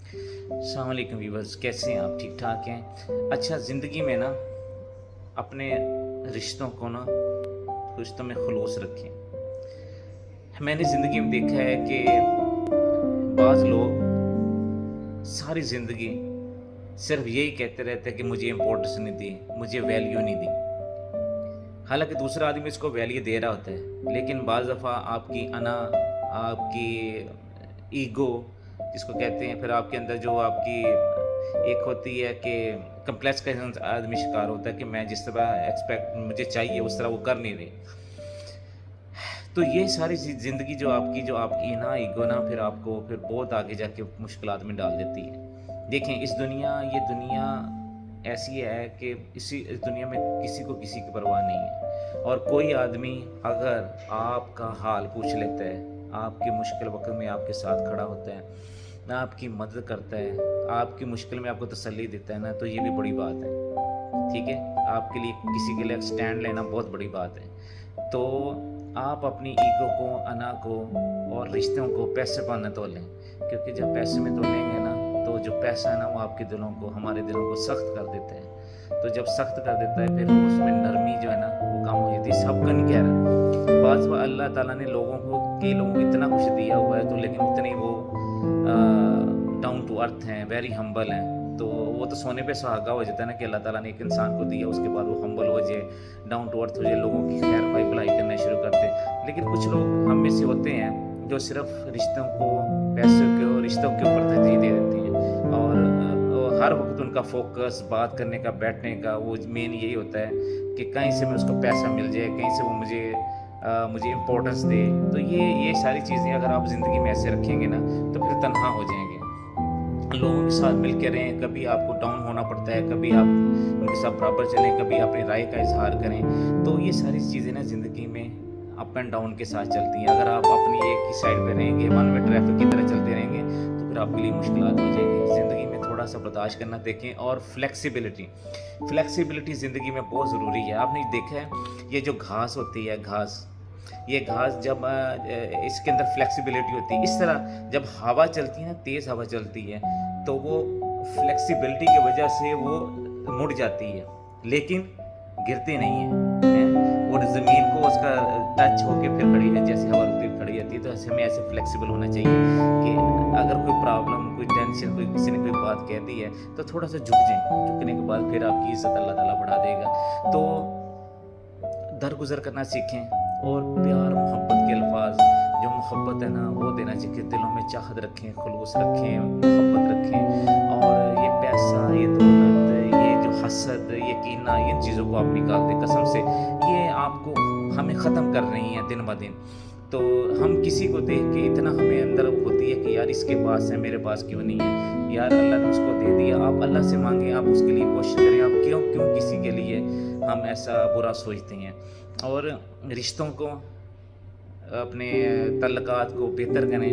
अस्सलाम वालेकुम व्यूवर्स, कैसे हैं आप? ठीक ठाक हैं? अच्छा, ज़िंदगी में ना अपने रिश्तों को ना रिश्तों में खुलूस रखें। मैंने ज़िंदगी में देखा है कि बाज़ लोग सारी ज़िंदगी सिर्फ यही कहते रहते हैं कि मुझे इम्पोर्टेंस नहीं दी, मुझे वैल्यू नहीं दी। हालांकि दूसरा आदमी इसको वैल्यू दे रहा होता है, लेकिन बाज़ दफ़ा आपकी अना, आपकी ईगो जिसको कहते हैं, फिर आपके अंदर जो आपकी एक होती है कि कम्प्लेक्स का आदमी शिकार होता है कि मैं जिस तरह एक्सपेक्ट मुझे चाहिए उस तरह वो कर नहीं रहे। तो ये सारी ज़िंदगी जो आपकी ना ईगो ना फिर आपको फिर बहुत आगे जाके मुश्किलात में डाल देती है। देखें, ये दुनिया ऐसी है कि इस दुनिया में किसी को किसी की परवाह नहीं है, और कोई आदमी अगर आपका हाल पूछ लेता है, आपकी मुश्किल वक़्त में आपके साथ खड़ा होता है, ना आपकी मदद करता है, आपकी मुश्किल में आपको तसल्ली देता है ना, तो ये भी बड़ी बात है। ठीक है? आपके लिए किसी के लिए स्टैंड लेना बहुत बड़ी बात है। तो आप अपनी ईगो को, अना को और रिश्तों को पैसे पर न तोलें, क्योंकि जब पैसे में तोलेंगे ना, तो जो पैसा है ना वो आपके दिलों को, हमारे दिलों को सख्त कर देता है। तो जब सख्त कर देता है, फिर उसमें नरमी जो है ना वो कम हो जाती है। सबका नहीं कह रहा, बाज़ अल्लाह ताला ने कई लोगों को इतना कुछ दिया हुआ है, तो लेकिन उतने वो डाउन टू अर्थ हैं, वेरी हम्बल हैं। तो वो तो सोने पे सुहागा हो जाता है ना कि अल्लाह ताला ने एक इंसान को दिया, उसके बाद वो हम्बल हो जाए, डाउन टू अर्थ हो जाए, लोगों की खैर खाई भलाई करना शुरू कर दे। लेकिन कुछ लोग हम में से होते हैं जो सिर्फ रिश्तों को, पैसों को, रिश्तों के ऊपर तरजीह दे देते हैं, और हर वक्त उनका फोकस बात करने का, बैठने का वो मेन यही होता है कि कहीं से मैं उसको पैसा मिल जाए, कहीं से वो मुझे इम्पोर्टेंस दे। तो ये सारी चीज़ें अगर आप ज़िंदगी में ऐसे रखेंगे ना, तो फिर तन्हा हो जाएंगे। लोगों के साथ मिल के रहें, कभी आपको डाउन होना पड़ता है, कभी आप उनके साथ बराबर चलें, कभी अपनी राय का इजहार करें। तो ये सारी चीज़ें ना ज़िंदगी में अप एंड डाउन के साथ चलती हैं। अगर आप अपनी एक ही साइड पे रहेंगे, वन वे ट्रैफिक की तरह चलते रहेंगे, तो फिर आपके लिए मुश्किलात हो जाएंगी। ज़िंदगी में थोड़ा सा बर्दाश्त करना देखें, और फ्लेक्सिबिलिटी ज़िंदगी में बहुत ज़रूरी है। आपने देखा है, ये जो घास होती है, ये घास जब इसके अंदर फ्लेक्सिबिलिटी होती है, इस तरह जब हवा चलती है ना, तेज़ हवा चलती है, तो वो फ्लेक्सिबिलिटी की वजह से वो मुड़ जाती है, लेकिन गिरती नहीं है, और ज़मीन को उसका टच होके फिर खड़ी है, जैसे हवा रुकती हुई खड़ी रहती है। तो ऐसे हमें ऐसे फ्लेक्सिबल होना चाहिए कि अगर कोई प्रॉब्लम, कोई टेंशन, कोई किसी ने कोई बात कह दी है, तो थोड़ा सा झुक जाएं। झुकने के बाद फिर आपकी इज़्ज़त अल्लाह ताला बढ़ा देगा। तो दरगुजर करना सीखें, और प्यार मोहब्बत के अल्फाज, जो मोहब्बत है ना वो देना चाहिए। दिलों में चाहत रखें, खुलूस रखें, मोहब्बत रखें, और ये पैसा, ये दौलत, ये जो हसद, ये कीना, इन चीज़ों को आप निकाल दें कसम से। ये आपको हमें ख़त्म कर रही हैं दिन ब दिन। तो हम किसी को देख के इतना हमें अंदर होती है कि यार इसके पास है, मेरे पास क्यों नहीं है। यार अल्लाह ने उसको दे दिया, आप अल्लाह से मांगें, आप उसके लिए कोशिश करें। आप क्यों क्यों किसी के लिए हम ऐसा बुरा सोचते हैं। और रिश्तों को, अपने तल्लुकात को बेहतर करें,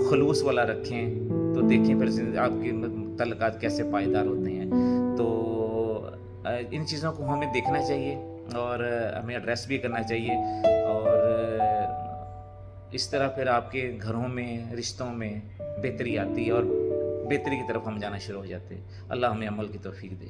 खुलूस वाला रखें, तो देखें फिर आपके तल्लुकात कैसे पायदार होते हैं। तो इन चीज़ों को हमें देखना चाहिए, और हमें एड्रेस भी करना चाहिए, और इस तरह फिर आपके घरों में, रिश्तों में बेहतरी आती है, और बेहतरी की तरफ हम जाना शुरू हो जाते हैं। अल्लाह हमें अमल की तौफीक दे।